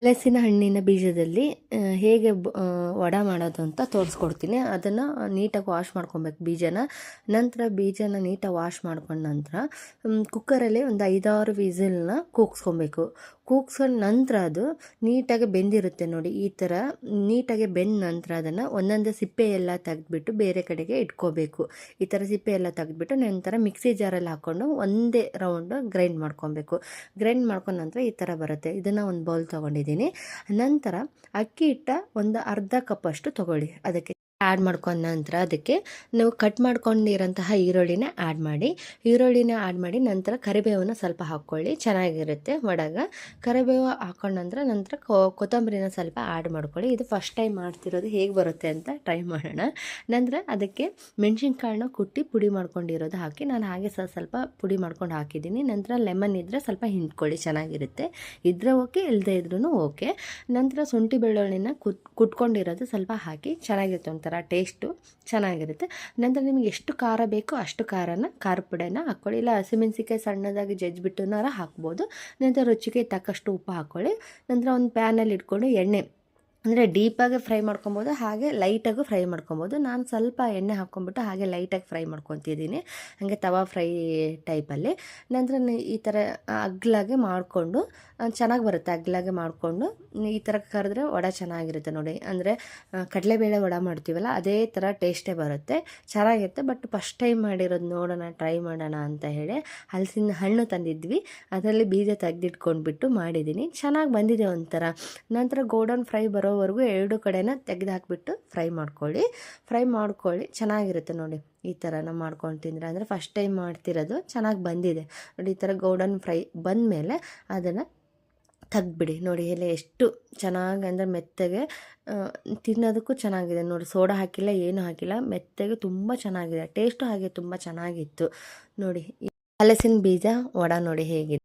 ಹಲಸಿನ ಹಣ್ಣಿನ ಬೀಜದಲ್ಲಿ ಹೇಗೆ ವಡ ಮಾಡೋದು ಅಂತ ತೋರಿಸ್ಕೊಡ್ತೀನಿ. ಅದನ್ನು ನೀಟಾಗಿ ವಾಶ್ ಮಾಡ್ಕೊಬೇಕು ನಂತರ ಬೀಜನ ನೀಟಾಗಿ ವಾಶ್ ಮಾಡ್ಕೊಂಡ ನಂತರ ಕುಕ್ಕರಲ್ಲಿ ಒಂದು 5-6 ವಿಸಿಲ್ನ ಕೂಗಿಸ್ಕೊಬೇಕು. ಕೂಗ್ಸ್ಕೊಂಡ ನಂತರ ಅದು ನೀಟಾಗಿ ಬೆಂದಿರುತ್ತೆ ನೋಡಿ. ಈ ಥರ ನೀಟಾಗಿ ಬೆಂದ ನಂತರ ಅದನ್ನು ಒಂದೊಂದೇ ಸಿಪ್ಪೆ ಎಲ್ಲ ತೆಗೆದ್ಬಿಟ್ಟು ಬೇರೆ ಕಡೆಗೆ ಇಟ್ಕೋಬೇಕು. ಈ ಥರ ಸಿಪ್ಪೆ ಎಲ್ಲ ತೆಗೆದ್ಬಿಟ್ಟು ನಂತರ ಮಿಕ್ಸಿ ಜಾರಲ್ಲಿ ಹಾಕ್ಕೊಂಡು ಒಂದೇ ರೌಂಡು ಗ್ರೈಂಡ್ ಮಾಡ್ಕೊಬೇಕು. ಗ್ರೈಂಡ್ ಮಾಡ್ಕೊಂಡ ನಂತರ ಈ ಥರ ಬರುತ್ತೆ. ಇದನ್ನು ಒಂದು ಬೌಲ್ ತೊಗೊಂಡಿದ್ದೀನಿ. ನಂತರ ಅಕ್ಕಿ ಹಿಟ್ಟ ಒಂದು ಅರ್ಧ ಕಪ್ಪಷ್ಟು ತೊಗೊಳ್ಳಿ. ಅದಕ್ಕೆ ಆ್ಯಡ್ ಮಾಡ್ಕೊಂಡ ನಂತರ ಅದಕ್ಕೆ ನಾವು ಕಟ್ ಮಾಡ್ಕೊಂಡಿರೋಂತಹ ಈರುಳ್ಳಿನ ಆ್ಯಡ್ ಮಾಡಿ ನಂತರ ಕರಿಬೇವನ್ನ ಸ್ವಲ್ಪ ಹಾಕ್ಕೊಳ್ಳಿ, ಚೆನ್ನಾಗಿರುತ್ತೆ ವಡಾಗ. ಕರಿಬೇವು ಹಾಕೊಂಡ ನಂತರ ಕೊತ್ತಂಬರಿನ ಸ್ವಲ್ಪ ಆ್ಯಡ್ ಮಾಡ್ಕೊಳ್ಳಿ. ಇದು ಫಸ್ಟ್ ಟೈಮ್ ಮಾಡ್ತಿರೋದು, ಹೇಗೆ ಬರುತ್ತೆ ಅಂತ ಟ್ರೈ ಮಾಡೋಣ. ನಂತರ ಅದಕ್ಕೆ ಮೆಣಸಿನ್ಕಾಳನ್ನ ಕುಟ್ಟಿ ಪುಡಿ ಮಾಡ್ಕೊಂಡಿರೋದು ಹಾಕಿ, ನಾನು ಹಾಗೆ ಸ್ವಲ್ಪ ಪುಡಿ ಮಾಡ್ಕೊಂಡು ಹಾಕಿದ್ದೀನಿ. ನಂತರ ಲೆಮನ್ ಇದ್ದರೆ ಸ್ವಲ್ಪ ಹಿಂಡ್ಕೊಳ್ಳಿ, ಚೆನ್ನಾಗಿರುತ್ತೆ. ಇದ್ರೆ ಓಕೆ, ಇಲ್ಲದೆ ಇದ್ರೂ ಓಕೆ. ನಂತರ ಶುಂಠಿ ಬೆಳ್ಳುಳ್ಳಿನ ಕುಟ್ಕೊಂಡಿರೋದು ಸ್ವಲ್ಪ ಹಾಕಿ, ಚೆನ್ನಾಗಿರುತ್ತೆ, ಒಂಥರ ಟೇಸ್ಟು ಚೆನ್ನಾಗಿರುತ್ತೆ. ನಂತರ ನಿಮಗೆ ಎಷ್ಟು ಖಾರ ಬೇಕೋ ಅಷ್ಟು ಖಾರ ಪುಡಿನ ಹಾಕ್ಕೊಳ್ಳಿ. ಇಲ್ಲ ಹಸಿಮೆಣಸಿಕಾಯಿ ಸಣ್ಣದಾಗಿ ಜಜ್ಜಿಬಿಟ್ಟುನಾರ ಹಾಕ್ಬೋದು. ನಂತರ ರುಚಿಗೆ ತಕ್ಕಷ್ಟು ಉಪ್ಪು ಹಾಕ್ಕೊಳ್ಳಿ. ನಂತರ ಒಂದು ಪ್ಯಾನಲ್ಲಿ ಇಟ್ಕೊಂಡು ಎಣ್ಣೆ ಅಂದರೆ ಡೀಪಾಗಿ ಫ್ರೈ ಮಾಡ್ಕೊಬೋದು, ಹಾಗೆ ಲೈಟಾಗೂ ಫ್ರೈ ಮಾಡ್ಕೊಬೋದು. ನಾನು ಸ್ವಲ್ಪ ಎಣ್ಣೆ ಹಾಕ್ಕೊಂಬಿಟ್ಟು ಹಾಗೆ ಲೈಟಾಗಿ ಫ್ರೈ ಮಾಡ್ಕೊತಿದ್ದೀನಿ, ಹಾಗೆ ತವಾ ಫ್ರೈ ಟೈಪಲ್ಲಿ. ನಂತರ ಈ ಥರ ಅಗ್ಲಾಗೆ ಮಾಡಿಕೊಂಡು ಚೆನ್ನಾಗಿ ಬರುತ್ತೆ. ಅಗ್ಲಾಗೆ ಮಾಡಿಕೊಂಡು ಈ ಥರ ಕರೆದ್ರೆ ವಡೆ ಚೆನ್ನಾಗಿರುತ್ತೆ ನೋಡಿ. ಅಂದರೆ ಕಡಲೆಬೇಳೆ ವಡೆ ಮಾಡ್ತೀವಲ್ಲ, ಅದೇ ಥರ ಟೇಸ್ಟೇ ಬರುತ್ತೆ, ಚೆನ್ನಾಗಿರುತ್ತೆ. ಬಟ್ ಫಸ್ಟ್ ಟೈಮ್ ಮಾಡಿರೋದು, ನೋಡೋಣ, ಟ್ರೈ ಮಾಡೋಣ ಅಂತ ಹೇಳಿ ಹಲಸಿನ ಹಣ್ಣು ತಂದಿದ್ವಿ, ಅದರಲ್ಲಿ ಬೀಜ ತೆಗೆದಿಟ್ಕೊಂಡ್ಬಿಟ್ಟು ಮಾಡಿದ್ದೀನಿ. ಚೆನ್ನಾಗಿ ಬಂದಿದೆ ಒಂಥರ. ನಂತರ ಗೋಲ್ಡನ್ ಫ್ರೈ ಬರೋವರೆಗೂ ಎರಡು ಕಡೆನ ತೆಗೆದು ಫ್ರೈ ಮಾಡ್ಕೊಳ್ಳಿ, ಚೆನ್ನಾಗಿರುತ್ತೆ ನೋಡಿ. ಈ ಥರ ನಾವು ಮಾಡ್ಕೊಂಡು ತಿಂದರೆ, ಅಂದರೆ ಫಸ್ಟ್ ಟೈಮ್ ಮಾಡ್ತಿರೋದು, ಚೆನ್ನಾಗಿ ಬಂದಿದೆ ನೋಡಿ. ಈ ಥರ ಗೋಲ್ಡನ್ ಫ್ರೈ ಬಂದಮೇಲೆ ಅದನ್ನು ತೆಗ್ದುಬಿಡಿ ನೋಡಿ. ಎಲೆ ಎಷ್ಟು ಚೆನ್ನಾಗಿ ಅಂದರೆ ಮೆತ್ತಗೆ, ತಿನ್ನೋದಕ್ಕೂ ಚೆನ್ನಾಗಿದೆ ನೋಡಿ. ಸೋಡಾ ಹಾಕಿಲ್ಲ, ಏನೂ ಹಾಕಿಲ್ಲ, ಮೆತ್ತಗೆ ತುಂಬ ಚೆನ್ನಾಗಿದೆ. ಟೇಸ್ಟು ಹಾಗೆ ತುಂಬ ಚೆನ್ನಾಗಿತ್ತು ನೋಡಿ. ಹಲಸಿನ ಬೀಜ ವಡ ನೋಡಿ ಹೇಗಿದೆ.